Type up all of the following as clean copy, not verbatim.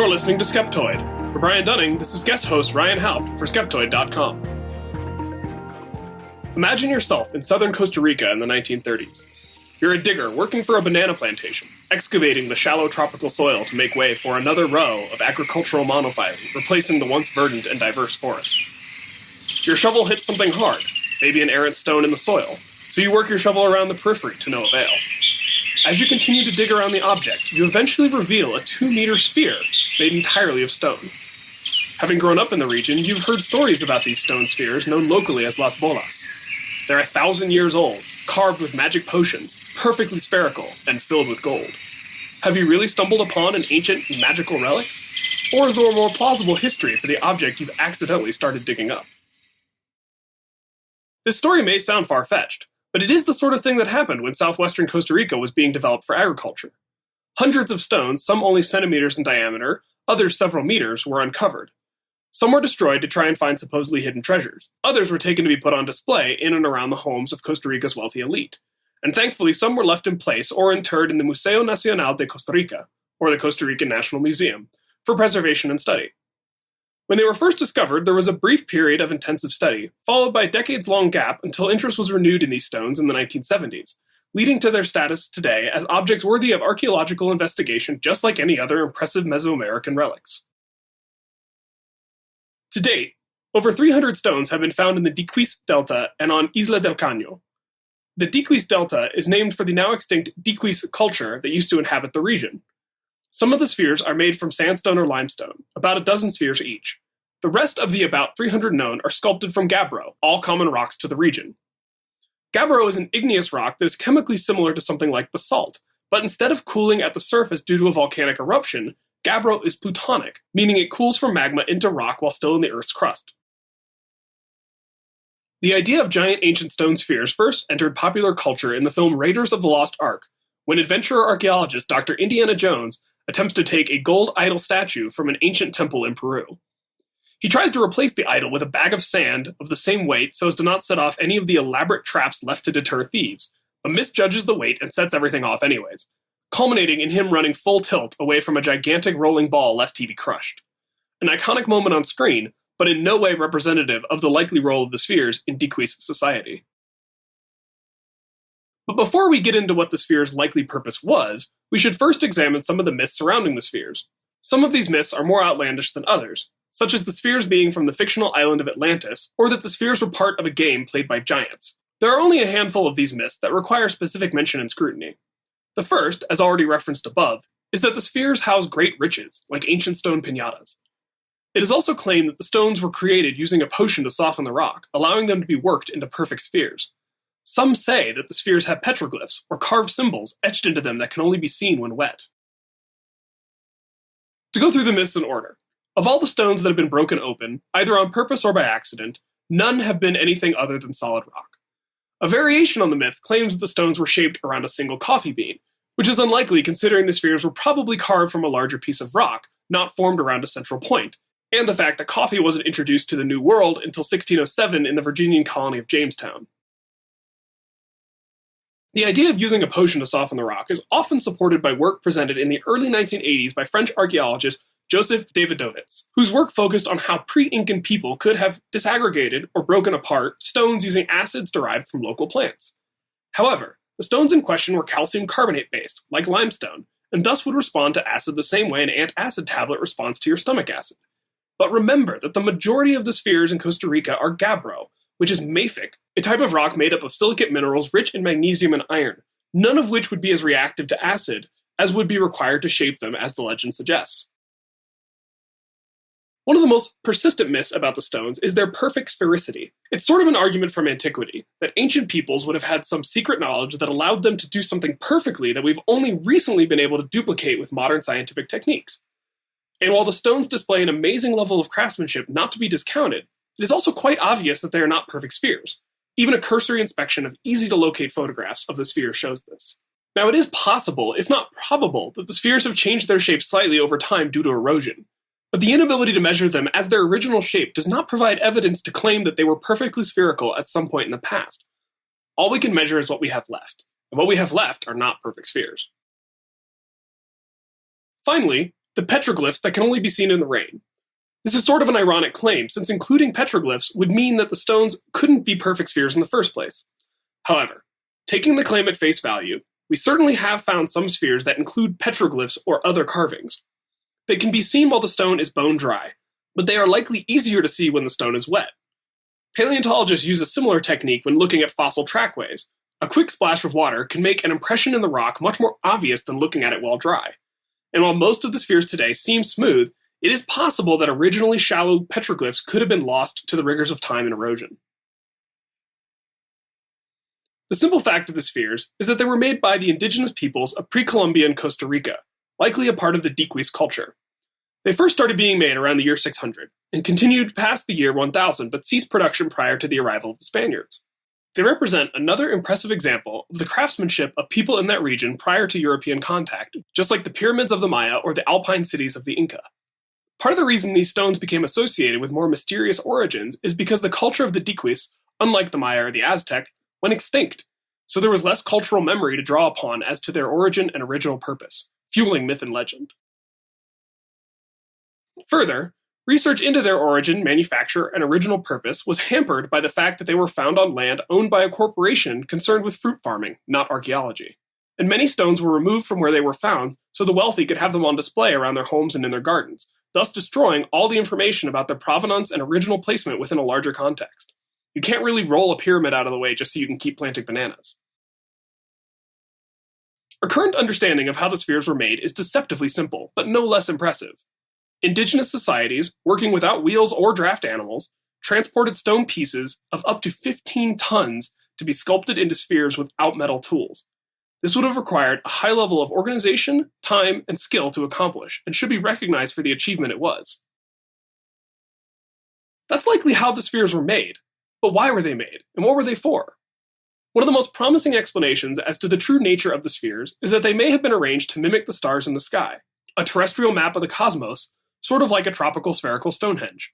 You're listening to Skeptoid. For Brian Dunning, this is guest host Ryan Haupt for Skeptoid.com. Imagine yourself in southern Costa Rica in the 1930s. You're a digger working for a banana plantation, excavating the shallow tropical soil to make way for another row of agricultural monophyly, replacing the once verdant and diverse forest. Your shovel hits something hard, maybe an errant stone in the soil, so you work your shovel around the periphery to no avail. As you continue to dig around the object, you eventually reveal a 2-meter sphere made entirely of stone. Having grown up in the region, you've heard stories about these stone spheres known locally as las bolas. They're 1,000 years old, carved with magic potions, perfectly spherical, and filled with gold. Have you really stumbled upon an ancient magical relic? Or is there a more plausible history for the object you've accidentally started digging up? This story may sound far-fetched, but it is the sort of thing that happened when southwestern Costa Rica was being developed for agriculture. Hundreds of stones, some only centimeters in diameter, others several meters, were uncovered. Some were destroyed to try and find supposedly hidden treasures. Others were taken to be put on display in and around the homes of Costa Rica's wealthy elite. And thankfully, some were left in place or interred in the Museo Nacional de Costa Rica, or the Costa Rican National Museum, for preservation and study. When they were first discovered, there was a brief period of intensive study, followed by a decades-long gap until interest was renewed in these stones in the 1970s, leading to their status today as objects worthy of archaeological investigation just like any other impressive Mesoamerican relics. To date, over 300 stones have been found in the Diquis Delta and on Isla del Caño. The Diquis Delta is named for the now extinct Diquis culture that used to inhabit the region. Some of the spheres are made from sandstone or limestone, about a dozen spheres each. The rest of the about 300 known are sculpted from gabbro, all common rocks to the region. Gabbro is an igneous rock that is chemically similar to something like basalt, but instead of cooling at the surface due to a volcanic eruption, gabbro is plutonic, meaning it cools from magma into rock while still in the Earth's crust. The idea of giant ancient stone spheres first entered popular culture in the film Raiders of the Lost Ark, when adventurer archaeologist Dr. Indiana Jones attempts to take a gold idol statue from an ancient temple in Peru. He tries to replace the idol with a bag of sand of the same weight so as to not set off any of the elaborate traps left to deter thieves, but misjudges the weight and sets everything off anyways, culminating in him running full tilt away from a gigantic rolling ball lest he be crushed. An iconic moment on screen, but in no way representative of the likely role of the spheres in Diquis society. But before we get into what the sphere's likely purpose was, we should first examine some of the myths surrounding the spheres. Some of these myths are more outlandish than others, such as the spheres being from the fictional island of Atlantis, or that the spheres were part of a game played by giants. There are only a handful of these myths that require specific mention and scrutiny. The first, as already referenced above, is that the spheres house great riches, like ancient stone piñatas. It is also claimed that the stones were created using a potion to soften the rock, allowing them to be worked into perfect spheres. Some say that the spheres have petroglyphs, or carved symbols, etched into them that can only be seen when wet. To go through the myths in order, of all the stones that have been broken open, either on purpose or by accident, none have been anything other than solid rock. A variation on the myth claims that the stones were shaped around a single coffee bean, which is unlikely considering the spheres were probably carved from a larger piece of rock, not formed around a central point, and the fact that coffee wasn't introduced to the New World until 1607 in the Virginian colony of Jamestown. The idea of using a potion to soften the rock is often supported by work presented in the early 1980s by French archaeologist Joseph Davidovits, whose work focused on how pre-Incan people could have disaggregated or broken apart stones using acids derived from local plants. However, the stones in question were calcium carbonate-based, like limestone, and thus would respond to acid the same way an antacid tablet responds to your stomach acid. But remember that the majority of the spheres in Costa Rica are gabbro, which is mafic, a type of rock made up of silicate minerals rich in magnesium and iron, none of which would be as reactive to acid as would be required to shape them as the legend suggests. One of the most persistent myths about the stones is their perfect sphericity. It's sort of an argument from antiquity, that ancient peoples would have had some secret knowledge that allowed them to do something perfectly that we've only recently been able to duplicate with modern scientific techniques. And while the stones display an amazing level of craftsmanship not to be discounted, it is also quite obvious that they are not perfect spheres. Even a cursory inspection of easy-to-locate photographs of the sphere shows this. Now, it is possible, if not probable, that the spheres have changed their shape slightly over time due to erosion. But the inability to measure them as their original shape does not provide evidence to claim that they were perfectly spherical at some point in the past. All we can measure is what we have left, and what we have left are not perfect spheres. Finally, the petroglyphs that can only be seen in the rain. This is sort of an ironic claim, since including petroglyphs would mean that the stones couldn't be perfect spheres in the first place. However, taking the claim at face value, we certainly have found some spheres that include petroglyphs or other carvings. They can be seen while the stone is bone dry, but they are likely easier to see when the stone is wet. Paleontologists use a similar technique when looking at fossil trackways. A quick splash of water can make an impression in the rock much more obvious than looking at it while dry. And while most of the spheres today seem smooth, it is possible that originally shallow petroglyphs could have been lost to the rigors of time and erosion. The simple fact of the spheres is that they were made by the indigenous peoples of pre-Columbian Costa Rica, likely a part of the Diquis culture. They first started being made around the year 600, and continued past the year 1000 but ceased production prior to the arrival of the Spaniards. They represent another impressive example of the craftsmanship of people in that region prior to European contact, just like the pyramids of the Maya or the alpine cities of the Inca. Part of the reason these stones became associated with more mysterious origins is because the culture of the Diquis, unlike the Maya or the Aztec, went extinct, so there was less cultural memory to draw upon as to their origin and original purpose, fueling myth and legend. Further, research into their origin, manufacture, and original purpose was hampered by the fact that they were found on land owned by a corporation concerned with fruit farming, not archaeology. And many stones were removed from where they were found so the wealthy could have them on display around their homes and in their gardens, thus destroying all the information about their provenance and original placement within a larger context. You can't really roll a pyramid out of the way just so you can keep planting bananas. Our current understanding of how the spheres were made is deceptively simple, but no less impressive. Indigenous societies, working without wheels or draft animals, transported stone pieces of up to 15 tons to be sculpted into spheres without metal tools. This would have required a high level of organization, time, and skill to accomplish, and should be recognized for the achievement it was. That's likely how the spheres were made, but why were they made, and what were they for? One of the most promising explanations as to the true nature of the spheres is that they may have been arranged to mimic the stars in the sky, a terrestrial map of the cosmos, sort of like a tropical spherical Stonehenge.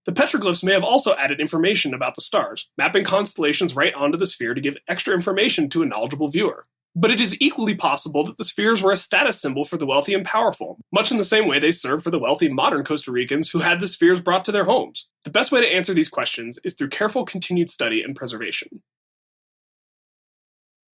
The petroglyphs may have also added information about the stars, mapping constellations right onto the sphere to give extra information to a knowledgeable viewer. But it is equally possible that the spheres were a status symbol for the wealthy and powerful, much in the same way they served for the wealthy modern Costa Ricans who had the spheres brought to their homes. The best way to answer these questions is through careful continued study and preservation.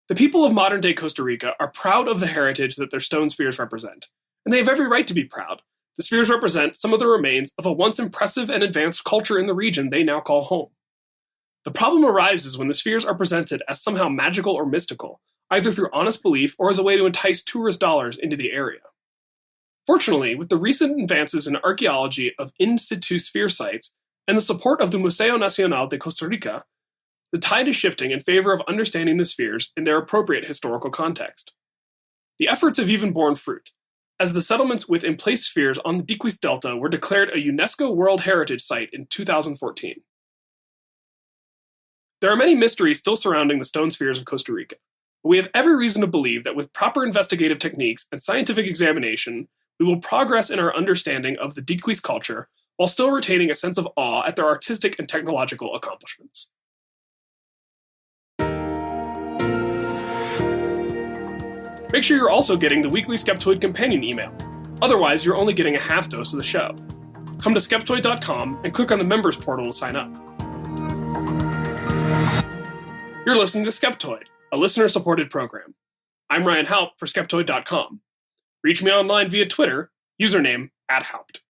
The people of modern-day Costa Rica are proud of the heritage that their stone spheres represent, and they have every right to be proud. The spheres represent some of the remains of a once impressive and advanced culture in the region they now call home. The problem arises when the spheres are presented as somehow magical or mystical, either through honest belief or as a way to entice tourist dollars into the area. Fortunately, with the recent advances in archaeology of in situ sphere sites and the support of the Museo Nacional de Costa Rica, the tide is shifting in favor of understanding the spheres in their appropriate historical context. The efforts have even borne fruit, as the settlements with in-place spheres on the Diquis Delta were declared a UNESCO World Heritage Site in 2014. There are many mysteries still surrounding the stone spheres of Costa Rica, but we have every reason to believe that with proper investigative techniques and scientific examination, we will progress in our understanding of the Diquis culture while still retaining a sense of awe at their artistic and technological accomplishments. Make sure you're also getting the weekly Skeptoid companion email. Otherwise, you're only getting a half dose of the show. Come to Skeptoid.com and click on the members portal to sign up. You're listening to Skeptoid, a listener-supported program. I'm Ryan Haupt for Skeptoid.com. Reach me online via Twitter, username @Haupt.